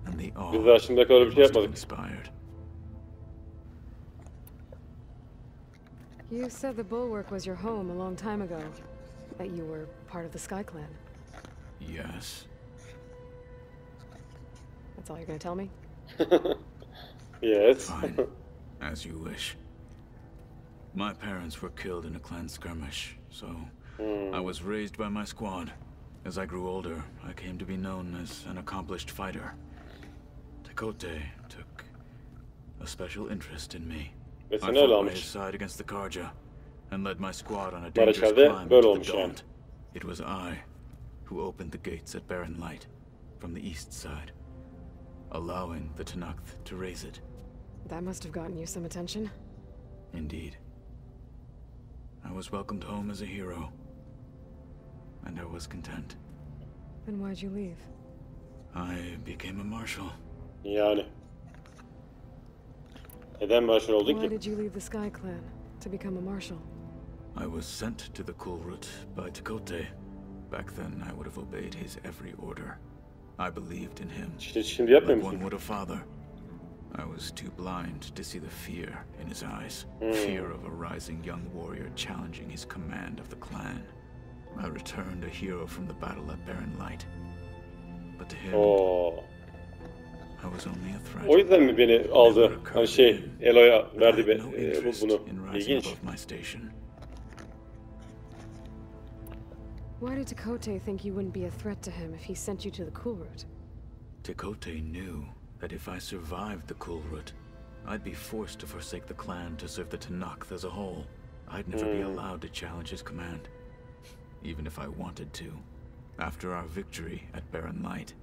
And the awe Biz daha şimdiye kadar bir şey it must have yapmadık. inspired. You said the bulwark was your home a long time ago. That you were part of the Sky Clan. Yes. That's all you're gonna tell me? Yes. Fine. As you wish. My parents were killed in a clan skirmish, so I was raised by my squad. As I grew older, I came to be known as an accomplished fighter. Tekote took a special interest in me. I fought by his side against the Karja, and led my squad on a dangerous climb into the Daunt. It was I who opened the gates at Barren Light from the east side, allowing the Tenakth to raise it. That must have gotten you some attention. Indeed. I was welcomed home as a hero, and I was content. Then why'd you leave? I became a marshal. Yani. Neden marshal oldun Why ki? did you leave the Sky Clan to become a marshal? I was sent to the Kulrut by Tekote. Back then, I would have obeyed his every order. I believed in him, Şimdi yapmıyor like one musun? would a father. I was too blind to see the fear in his eyes. Fear of a rising young warrior challenging his command of the clan. I returned a hero from the battle at Barren Light. But to him, Oo. I was only a threat. O yüzden mi beni aldı? Hani şey, Aloy'a verdi I had no interest bunu. in rising İlginç. above my station. Why did Tekote think you wouldn't be a threat to him if he sent you to the Kulrut? Tekote knew that if I survived the Kulrut, I'd be forced to forsake the clan to serve the Tenakth as a whole. I'd never be allowed to challenge his command, even if I wanted to. After our victory at Barren Light,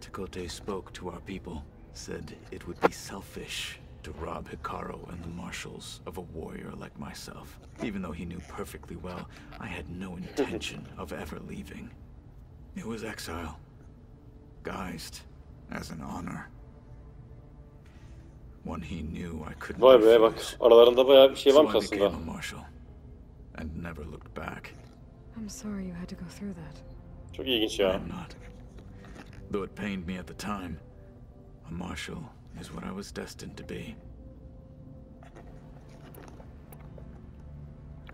Tekote spoke to our people, said it would be selfish to rob Hikaru and the marshals of a warrior like myself. Even though he knew perfectly well, I had no intention of ever leaving. It was exile, guised as an honor. One he knew I couldn't Vay be bak, refuse. aralarında bayağı bir şey So varmış I aslında. became a marshal and never looked back. I'm sorry you had to go through that. Çok ilginç ya. I'm not. Though it pained me at the time, a marshal is what I was destined to be.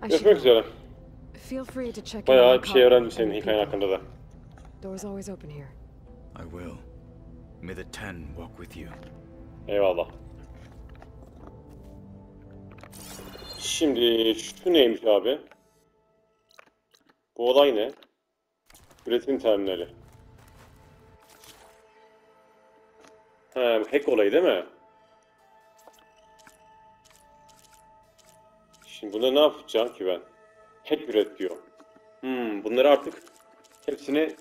I should Görüşmek go. üzere. Feel free to check in Bayağı on bir şey Hikaru öğrendim and senin the hikayen people. hakkında da. Door's always open here. I will. May the Ten walk with you. Eyvallah. Şimdi şu neymiş abi? Bu olay ne? Üretim terminali. He, hack olayı değil mi? Şimdi bunda ne yapacağım ki ben? Hack üret diyor. Bunları artık hepsini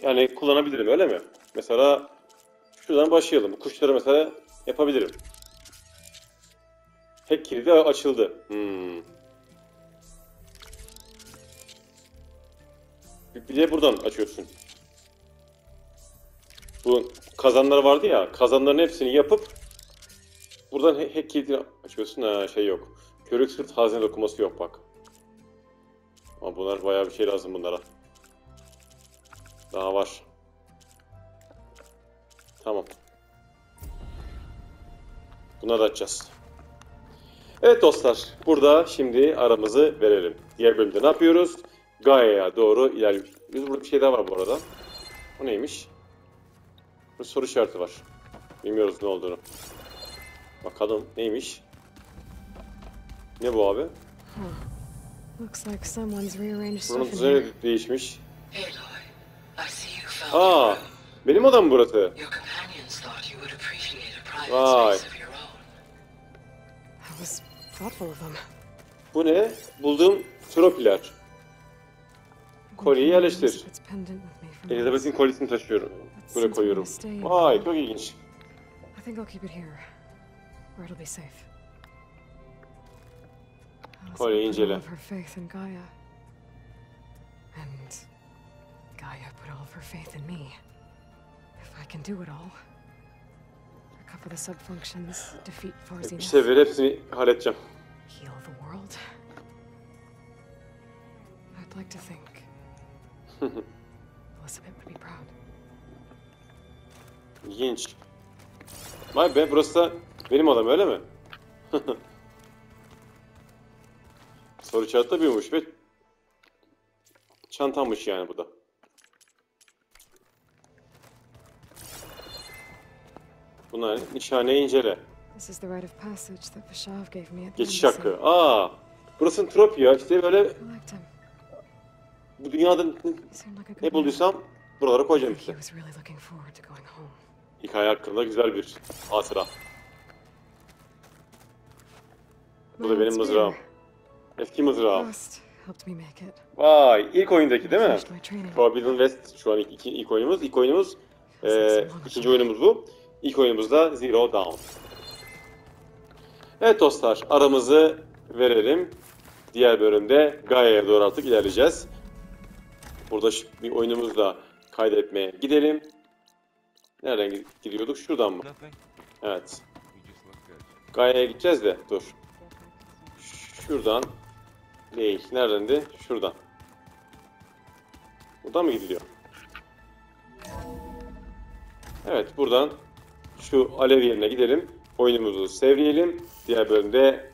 yani kullanabilirim öyle mi? Mesela şuradan başlayalım. Kuşları mesela yapabilirim. Hack kilidi açıldı. Bir de buradan açıyorsun. Bu kazanlar vardı ya, kazanların hepsini yapıp buradan hack kilidini açıyorsun. Ha, şey yok. Körük sırt hazine dokuması yok bak. Ama bunlar bayağı bir şey lazım bunlara. Daha var. Tamam. Bunları da açacağız. Evet dostlar, burada şimdi aramızı verelim. Diğer bölümde ne yapıyoruz? Gaia'ya doğru ilerliyoruz. Burada bir şey daha var bu arada. O neymiş? Bir soru işareti var. Bilmiyoruz ne olduğunu. Bakalım neymiş? Ne bu abi? Looks like someone's rearranged Buranın stuff in here. düzeni değişmiş. Aloy, I see you found Aa, benim odam burası. your companions thought you would appreciate a private Vay. space of your own. That was thoughtful of them. Bu ne? Bulduğum tropiler. Kolyeyi yerleştir. Elizabeth's pendant with me for Elizabeth'in kolyesini taşıyorum. Buraya koyuyorum. Stay in. Vay, çok ilginç. I think I'll keep it here, where it'll be safe. Kolyeyi Alice put all incele. of her faith in Gaia, and Gaia put all of her faith in me. If I can do it all, recover the sub-functions, defeat Bir Farziness, sefer hepsini halledeceğim. heal the world. I'd like to think Elizabeth would be proud. İlginç. Vay be, burası da benim odam öyle mi? Soru işareti de büyümüş ve çantammış yani bu da. Bunlar nişaneyi incele. This is the rite of passage that Vashav gave me at the Geçiş embassy. hakkı. Aa, burası trop ya. İşte böyle I liked him. bu dünyada He seemed like a ne good man. bulduysam buralara koyacağım He işte. was really looking forward to going home. Hikaye hakkında güzel bir hatıra. Bu da benim mızrağım. Eski mızrağım. Lost helped me make it. Vay, ilk oyundaki değil mi? Finished my training. Forbidden West şu an ilk oyunumuz. İlk oyunumuz, ikinci oyunumuz bu. İlk oyunumuz da Zero Dawn. Evet dostlar, aramızı verelim. Diğer bölümde Gaia'ya doğru artık ilerleyeceğiz. Burada bir oyunumuzla kaydetmeye gidelim. Nereden gidiyorduk? Şuradan mı? Evet. Gaia'ya gideceğiz de, dur. Şuradan değil. Neredendi? Şuradan. Buradan mı gidiliyor? Evet, buradan şu alev yerine gidelim. Oyunumuzu sevleyelim. Diğer bölümde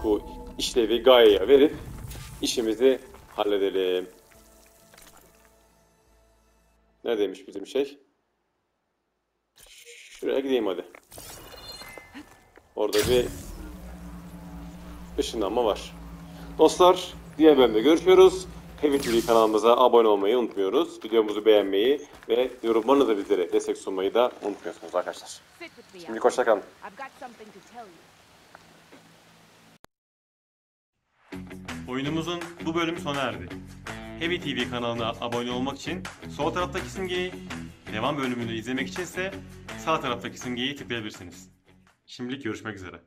bu işlevi Gaia'ya verip işimizi halledelim. Neredeymiş bizim şey? Şuraya gideyim hadi. Orada bir ışınlanma var. Dostlar, diğer bölümde görüşüyoruz. HDR kanalımıza abone olmayı unutmuyoruz. Videomuzu beğenmeyi ve yorumlarınızla bizlere destek sunmayı da unutmuyorsunuz arkadaşlar. Şimdi hoşça kalın. Oyunumuzun bu bölümü sona erdi. Heavy TV kanalına abone olmak için sol taraftaki simgeyi, devam bölümünü izlemek için ise sağ taraftaki simgeyi tıklayabilirsiniz. Şimdilik görüşmek üzere.